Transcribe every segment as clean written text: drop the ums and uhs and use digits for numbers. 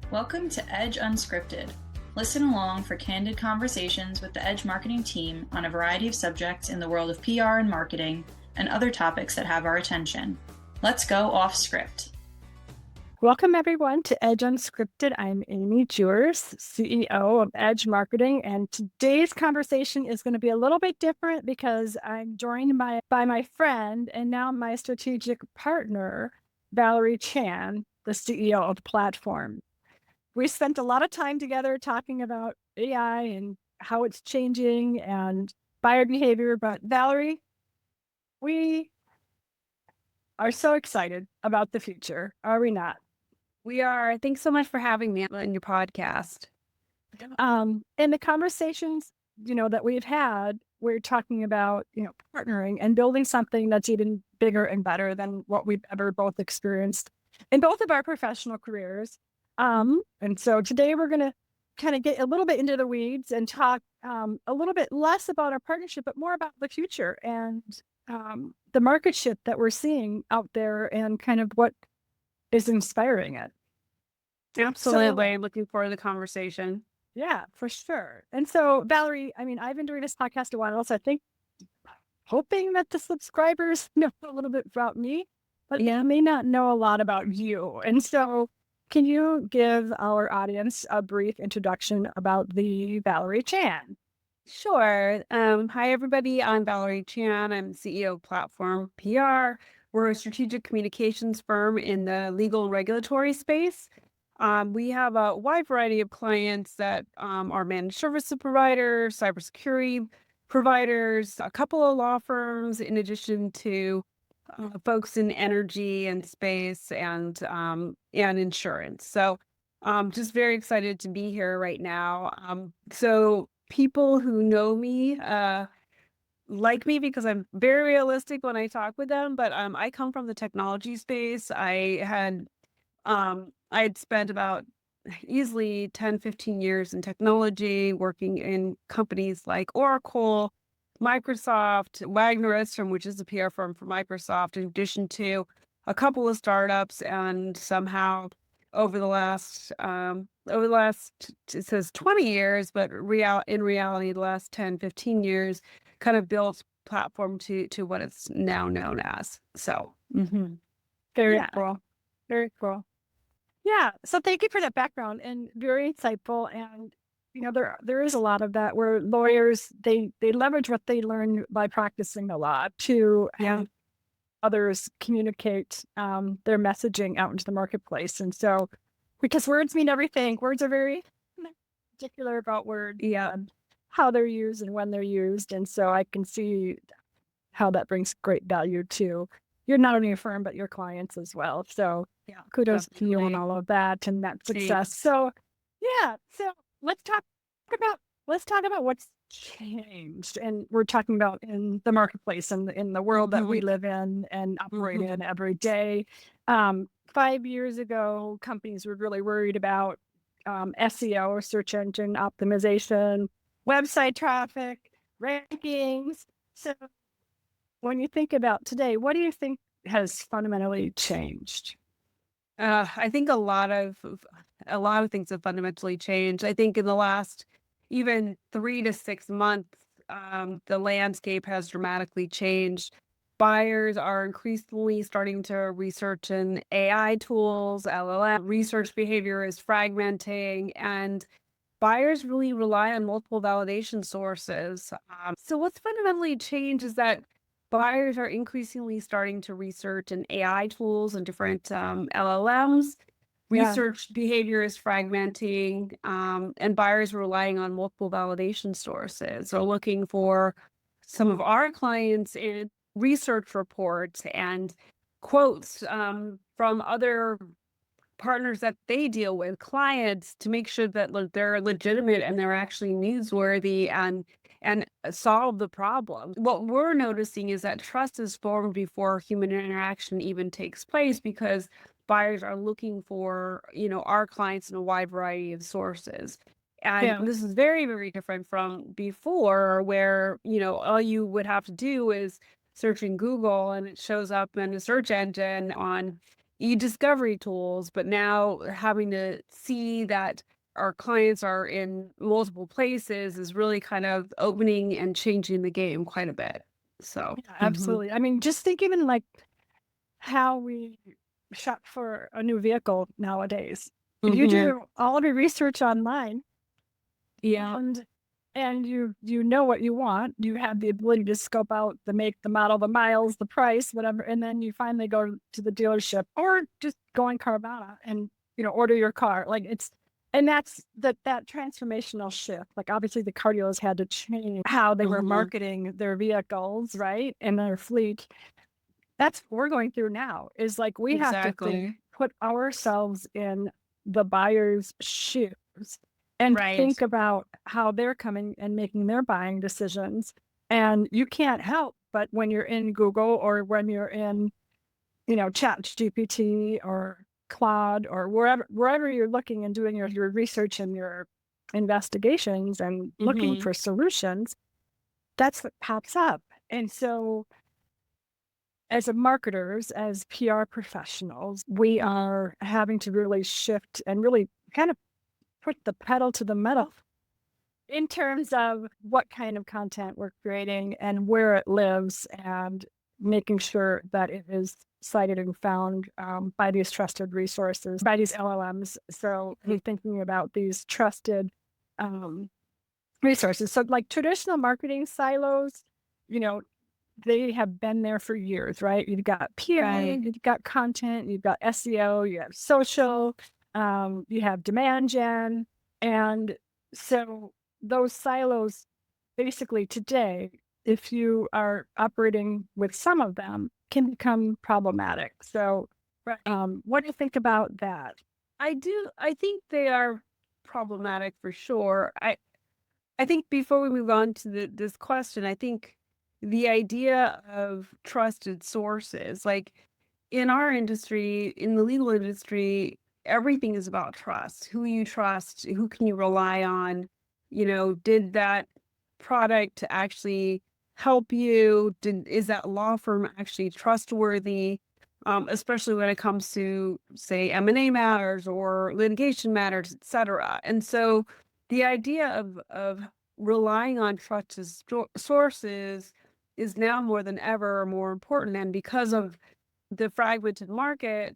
Welcome to Edge Unscripted. Listen along for candid conversations with the Edge marketing team on a variety of subjects in the world of PR and marketing and other topics that have our attention. Let's go off script. Welcome everyone to Edge Unscripted. I'm Amy Juers, CEO of Edge Marketing, and today's conversation is going to be a little bit different because I'm joined by my friend and now my strategic partner, Valerie Chan, the CEO of Plat4orm. We spent a lot of time together talking about AI and how it's changing and buyer behavior, but Valerie, we are so excited about the future, are we not? We are. Thanks so much for having me on your podcast. And the conversations, that we've had, we're talking about, partnering and building something that's even bigger and better than what we've ever both experienced in both of our professional careers. And so today we're going to kind of get a little bit into the weeds and talk a little bit less about our partnership, but more about the future and the market shift that we're seeing out there and kind of what is inspiring it. Absolutely. I'm looking forward to the conversation. Yeah, for sure. And so, Valerie, I've been doing this podcast a while, so I think hoping that the subscribers know a little bit about me, but they may not know a lot about you. And so, can you give our audience a brief introduction about the Valerie Chan? Sure. Hi, everybody. I'm Valerie Chan. I'm CEO of Plat4orm PR. We're a strategic communications firm in the legal and regulatory space. We have a wide variety of clients that are managed service providers, cybersecurity providers, a couple of law firms, in addition to folks in energy and space and insurance. So just very excited to be here right now. So people who know me like me because I'm very realistic when I talk with them, but I come from the technology space. I had spent about easily 10, 15 years in technology, working in companies like Oracle, Microsoft, Wagner Edstrom, which is a PR firm for Microsoft, in addition to a couple of startups. And somehow over the last, it says 20 years, but in reality, the last 10, 15 years, kind of built Plat4orm to what it's now known as. So Very cool. Very cool. Yeah. So thank you for that background and very insightful. And, there is a lot of that where lawyers, they leverage what they learn by practicing the law to have others communicate their messaging out into the marketplace. And so, because words mean everything, words are very particular about words, and how they're used and when they're used. And so I can see how that brings great value to you're not only a firm, but your clients as well. So kudos to you on all of that and that success. So so let's talk about what's changed. And we're talking about in the marketplace and in the world that we live in and operate in every day. 5 years ago, companies were really worried about SEO, search engine optimization, website traffic, rankings. So when you think about today, what do you think has fundamentally changed? I think a lot of things have fundamentally changed. I think in the last even 3 to 6 months, the landscape has dramatically changed. Buyers are increasingly starting to research in AI tools, LLM. Research behavior is fragmenting, and buyers really rely on multiple validation sources. So what's fundamentally changed is that buyers are increasingly starting to research in AI tools and different LLMs. Research behavior is fragmenting, and buyers are relying on multiple validation sources. So looking for some of our clients in research reports and quotes from other partners that they deal with, clients, to make sure that they're legitimate and they're actually newsworthy and solve the problem. What we're noticing is that trust is formed before human interaction even takes place, because buyers are looking for, our clients in a wide variety of sources. And this is very, very different from before, where, all you would have to do is search in Google and it shows up in a search engine on e-discovery tools, but now having to see that our clients are in multiple places is really kind of opening and changing the game quite a bit. So, Yeah, absolutely. I mean, just think even like how we shop for a new vehicle nowadays. You do all of your research online, yeah. and you know what you want. You have the ability to scope out the make, the model, the miles, the price, whatever, and then you finally go to the dealership or just go on Carvana and order your car. Like and that's that transformational shift. Like obviously the car dealers had to change how they were marketing their vehicles, right, and their fleet. That's what we're going through now. Is like we have to put ourselves in the buyer's shoes and think about how they're coming and making their buying decisions. And you can't help but when you're in Google or when you're in, Chat GPT or Claude or wherever you're looking and doing your research and your investigations and looking for solutions, that's what pops up. And so as marketers, as PR professionals, we are having to really shift and really kind of put the pedal to the metal in terms of what kind of content we're creating and where it lives, and making sure that it is cited and found by these trusted resources, by these LLMs. So we're thinking about these trusted resources. So like traditional marketing silos, they have been there for years, right? You've got PR, you've got content, you've got SEO, you have social, you have demand gen. And so those silos, basically today, if you are operating with some of them, can become problematic. So what do you think about that? I think they are problematic for sure. I think before we move on to this question, I think the idea of trusted sources, like in our industry, in the legal industry, everything is about trust. Who you trust, who can you rely on? Did that product actually help you? Is that law firm actually trustworthy? Especially when it comes to, say, M&A matters or litigation matters, et cetera. And so the idea of relying on trusted sources is now more than ever more important. And because of the fragmented market,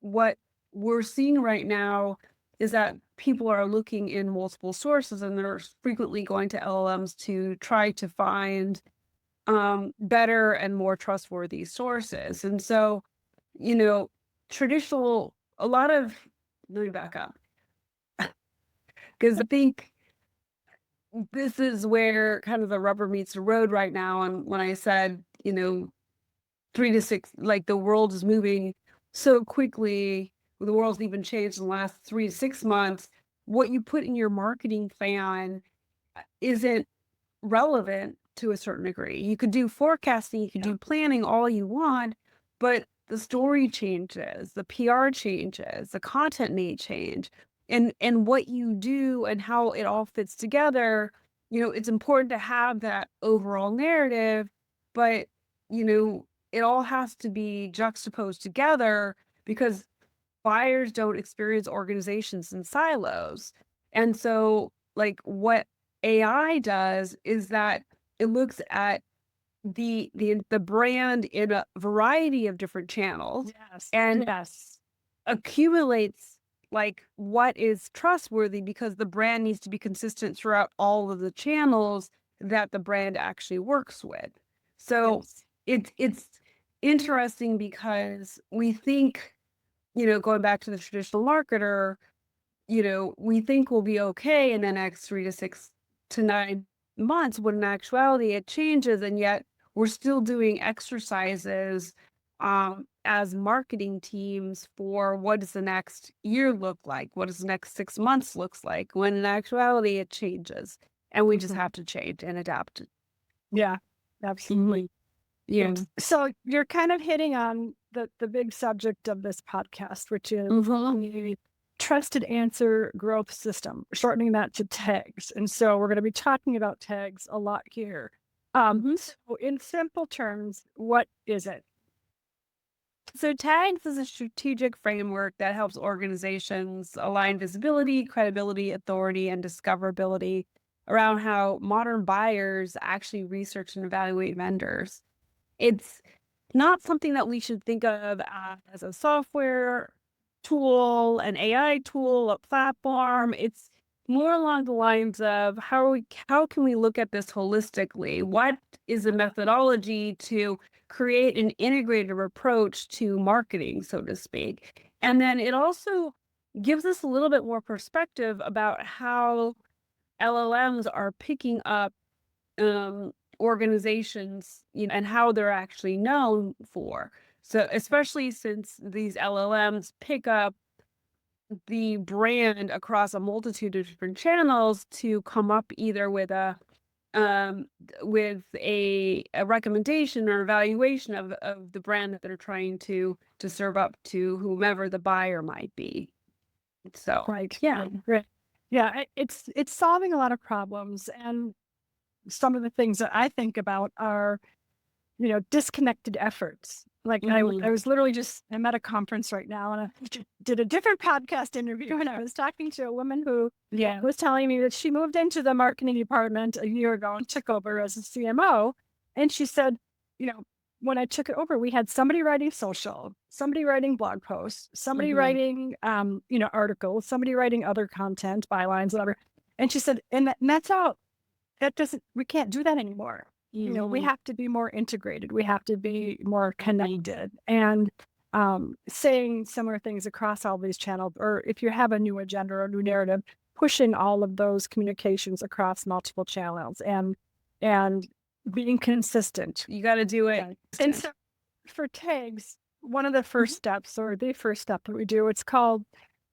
what we're seeing right now is that people are looking in multiple sources, and they're frequently going to LLMs to try to find better and more trustworthy sources. And so, let me back up, because I think this is where kind of the rubber meets the road right now. And when I said, 3 to 6, like the world is moving so quickly, the world's even changed in the last 3 to 6 months, what you put in your marketing plan isn't relevant to a certain degree. You could do forecasting, you could do planning all you want, but the story changes, the PR changes, the content may change. And what you do and how it all fits together, it's important to have that overall narrative, but it all has to be juxtaposed together, because buyers don't experience organizations in silos. And so, like, what AI does is that it looks at the brand in a variety of different channels, and accumulates like what is trustworthy, because the brand needs to be consistent throughout all of the channels that the brand actually works with. So it's interesting, because we think, going back to the traditional marketer, we think we'll be okay in the next 3 to 6 to 9 months, when in actuality it changes. And yet we're still doing exercises as marketing teams for what does the next year look like? What does the next 6 months looks like? When in actuality it changes, and we just have to change and adapt. Yeah, absolutely. Yeah. So you're kind of hitting on the big subject of this podcast, which is the trusted answer growth system, shortening that to tags. And so we're going to be talking about tags a lot here. So in simple terms, what is it? So tags is a strategic framework that helps organizations align visibility, credibility, authority, and discoverability around how modern buyers actually research and evaluate vendors. It's not something that we should think of as a software tool, an AI tool, a platform. It's more along the lines of how can we look at this holistically? What is the methodology to create an integrated approach to marketing, so to speak? And then it also gives us a little bit more perspective about how LLMs are picking up organizations, and how they're actually known for. So especially since these LLMs pick up the brand across a multitude of different channels to come up either with a um recommendation or evaluation of the brand that they're trying to serve up to whomever the buyer might be. So Right. Yeah. Right. Yeah. It's solving a lot of problems. And some of the things that I think about are, disconnected efforts. Like I was literally I'm at a conference right now, and I did a different podcast interview, and I was talking to a woman who was telling me that she moved into the marketing department a year ago and took over as a CMO. And she said, when I took it over, we had somebody writing social, somebody writing blog posts, somebody writing, articles, somebody writing other content, bylines, whatever. And she said, and that's all. We can't do that anymore. We have to be more integrated. We have to be more connected, and saying similar things across all these channels, or if you have a new agenda or a new narrative, pushing all of those communications across multiple channels and being consistent. you got to do it. Yeah. And so for tags, one of the first steps, or the first step that we do, it's called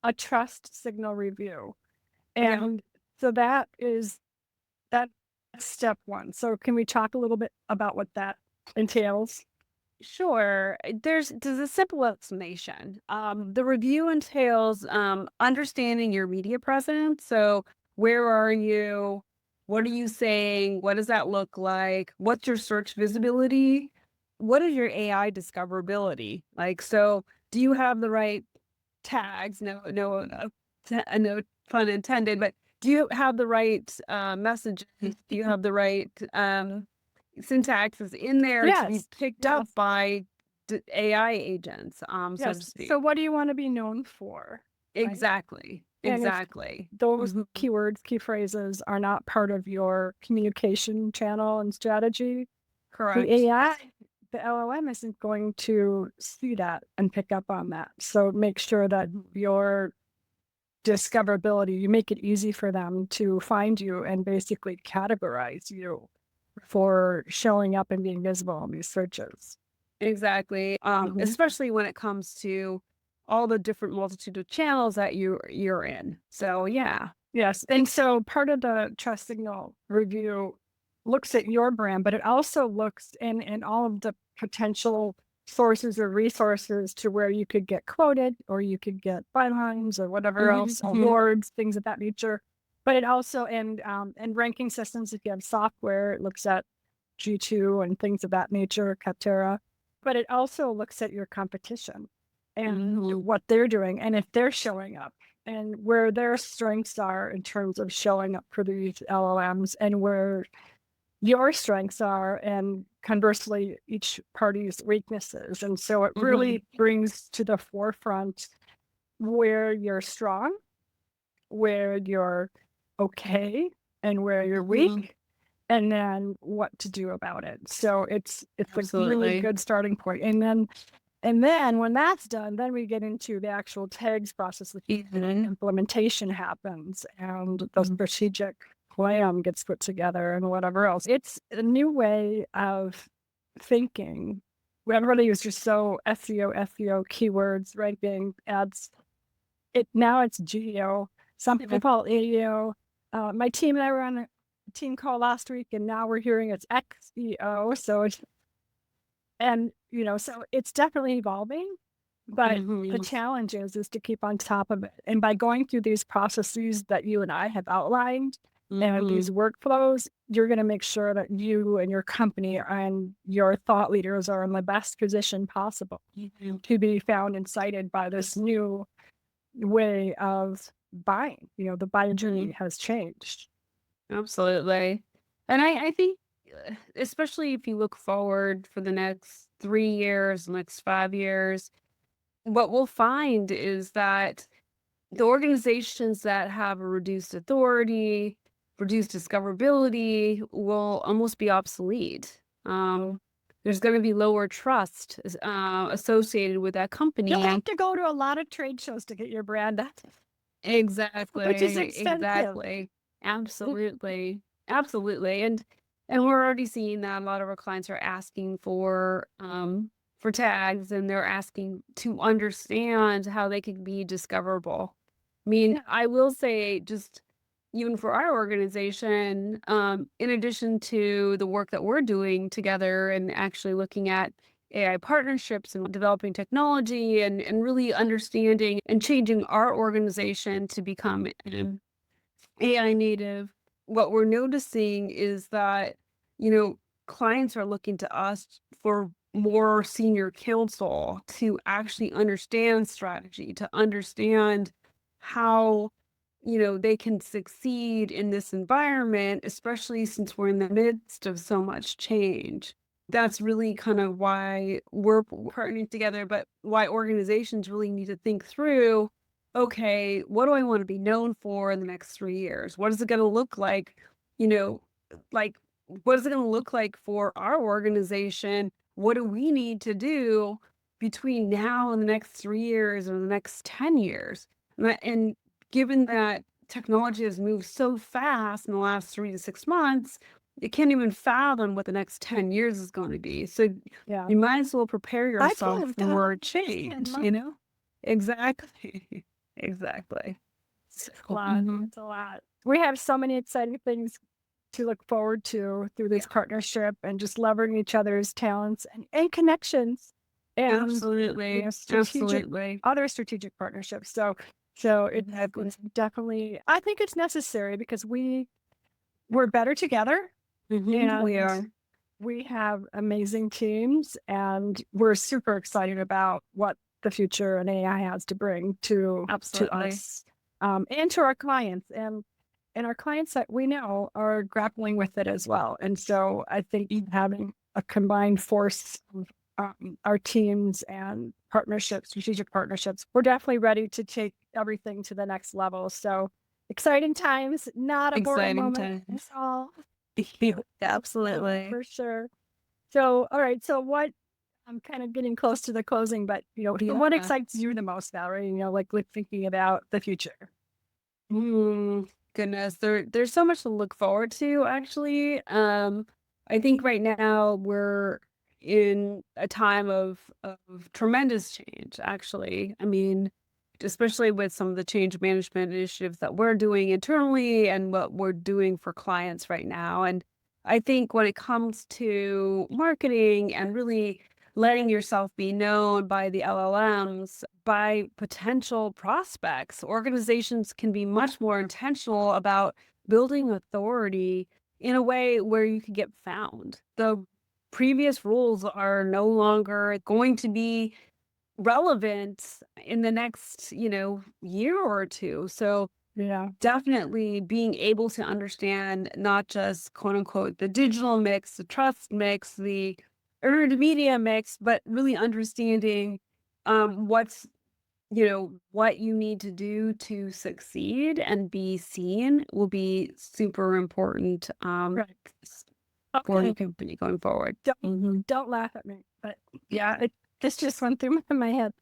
a trust signal review. And so that is step one. So can we talk a little bit about what that entails? Sure. There's a simple explanation. The review entails understanding your media presence. So where are you? What are you saying? What does that look like? What's your search visibility? What is your AI discoverability? Like, so do you have the right tags? No pun intended, but do you have the right messages? Do you have the right syntax is in there to be picked up by AI agents, so to speak. So what do you want to be known for? Exactly. And exactly. Those keywords, key phrases are not part of your communication channel and strategy. Correct. The AI, the LLM isn't going to see that and pick up on that. So make sure that your discoverability, you make it easy for them to find you and basically categorize you for showing up and being visible in these searches. Exactly. Especially when it comes to all the different multitude of channels that you're in. So yes. And so part of the trust signal review looks at your brand, but it also looks in all of the potential sources or resources to where you could get quoted, or you could get bylines or whatever else, awards, things of that nature. But it also, and ranking systems, if you have software, it looks at G2 and things of that nature, Capterra. But it also looks at your competition and what they're doing, and if they're showing up, and where their strengths are in terms of showing up for these LLMs, and where your strengths are, and conversely, each party's weaknesses. And so it really brings to the forefront where you're strong, where you're okay, and where you're weak, and then what to do about it. So it's a really good starting point. And then when that's done, then we get into the actual tags process, which implementation happens, and the strategic plan gets put together and whatever else. It's a new way of thinking. Everybody is just so SEO, keywords, ranking, ads. Now it's GEO. Some people call it AEO. My team and I were on a team call last week, and now we're hearing it's XEO. So so it's definitely evolving, but the challenge is to keep on top of it. And by going through these processes that you and I have outlined, and these workflows, you're going to make sure that you and your company and your thought leaders are in the best position possible to be found and cited by this new way of buying. The buying journey has changed. Absolutely. And I think, especially if you look forward for the next 3 years, next 5 years, what we'll find is that the organizations that have a reduced authority, reduced discoverability will almost be obsolete. There's going to be lower trust associated with that company. You'll have to go to a lot of trade shows to get your brand up. Exactly. Which is expensive. Exactly. Absolutely. Absolutely. And we're already seeing that a lot of our clients are asking for tags, and they're asking to understand how they can be discoverable. I mean, I will say, just even for our organization, in addition to the work that we're doing together and actually looking at AI partnerships and developing technology and really understanding and changing our organization to become AI native, what we're noticing is that, clients are looking to us for more senior counsel to actually understand strategy, to understand how, they can succeed in this environment, especially since we're in the midst of so much change. That's really kind of why we're partnering together, but why organizations really need to think through, okay, what do I want to be known for in the next 3 years? What is it going to look like? What is it going to look like for our organization? What do we need to do between now and the next 3 years or the next 10 years? And given that technology has moved so fast in the last 3 to 6 months, you can't even fathom what the next 10 years is going to be. So you might as well prepare yourself for change, Exactly. Exactly. It's a lot. It's a lot. We have so many exciting things to look forward to through this partnership, and just leveraging each other's talents and connections. And Absolutely. other strategic partnerships. So it's definitely, I think it's necessary, because we're better together. And we are. We have amazing teams, and we're super excited about what the future and AI has to bring to us, and to our clients. And our clients that we know are grappling with it as well. And so I think having a combined force of our teams and partnerships, strategic partnerships, we're definitely ready to take everything to the next level. So exciting times, not a boring moment at all. Absolutely. For sure. So, all right. So I'm kind of getting close to the closing, but what excites you the most, Valerie? Like thinking about the future. Goodness, there's so much to look forward to, actually. I think right now we're in a time of tremendous change, actually. I mean, especially with some of the change management initiatives that we're doing internally and what we're doing for clients right now. And I think when it comes to marketing and really letting yourself be known by the LLMs, by potential prospects, organizations can be much more intentional about building authority in a way where you can get found. The previous rules are no longer going to be relevant in the next, year or two. So definitely being able to understand not just quote unquote the digital mix, the trust mix, the earned media mix, but really understanding what you need to do to succeed and be seen will be super important for your company going forward. Don't laugh at me, but this just went through my head.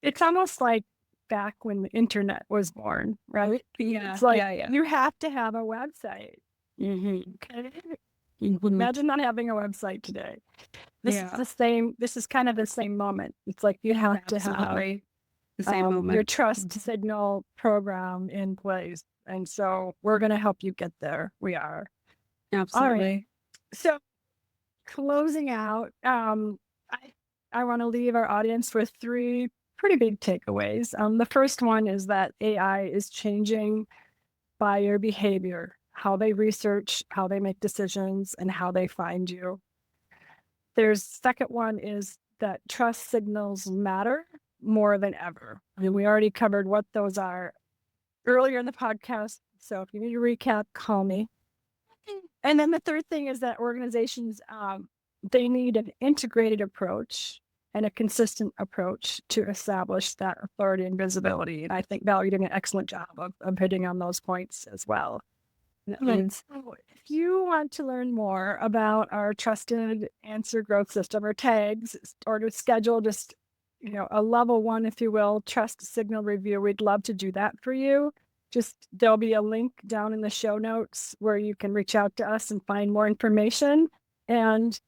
It's almost like back when the internet was born, right? It's like you have to have a website. Okay? Imagine not having a website today. This is the same. This is kind of the same moment. It's like you have to have the same moment. Your trust signal program in place, and so we're going to help you get there. We are. Absolutely. All right. So closing out, I want to leave our audience with 3 pretty big takeaways. The first one is that AI is changing buyer behavior, how they research, how they make decisions, and how they find you. There's second one is that trust signals matter more than ever. I mean, we already covered what those are earlier in the podcast. So if you need a recap, call me. And then the third thing is that organizations, they need an integrated approach and a consistent approach to establish that authority and visibility. And I think, Val, you're doing an excellent job of hitting on those points as well. And so if you want to learn more about our trusted answer growth system, or tags, or to schedule just, a level 1, if you will, trust signal review, we'd love to do that for you. Just there'll be a link down in the show notes where you can reach out to us and find more information. And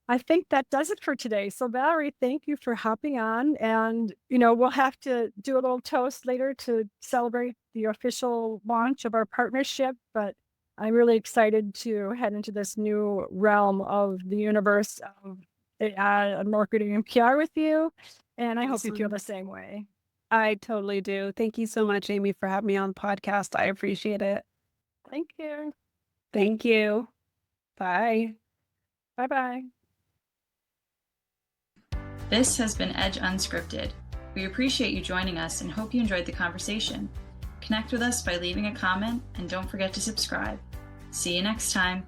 I think that does it for today. So Valerie, thank you for hopping on, and we'll have to do a little toast later to celebrate the official launch of our partnership, but I'm really excited to head into this new realm of the universe of AI and marketing and PR with you. And I hope you feel the same way. I totally do. Thank you so much, Amy, for having me on the podcast. I appreciate it. Thank you. Thank you. Bye. Bye-bye. This has been Edge Unscripted. We appreciate you joining us and hope you enjoyed the conversation. Connect with us by leaving a comment, and don't forget to subscribe. See you next time.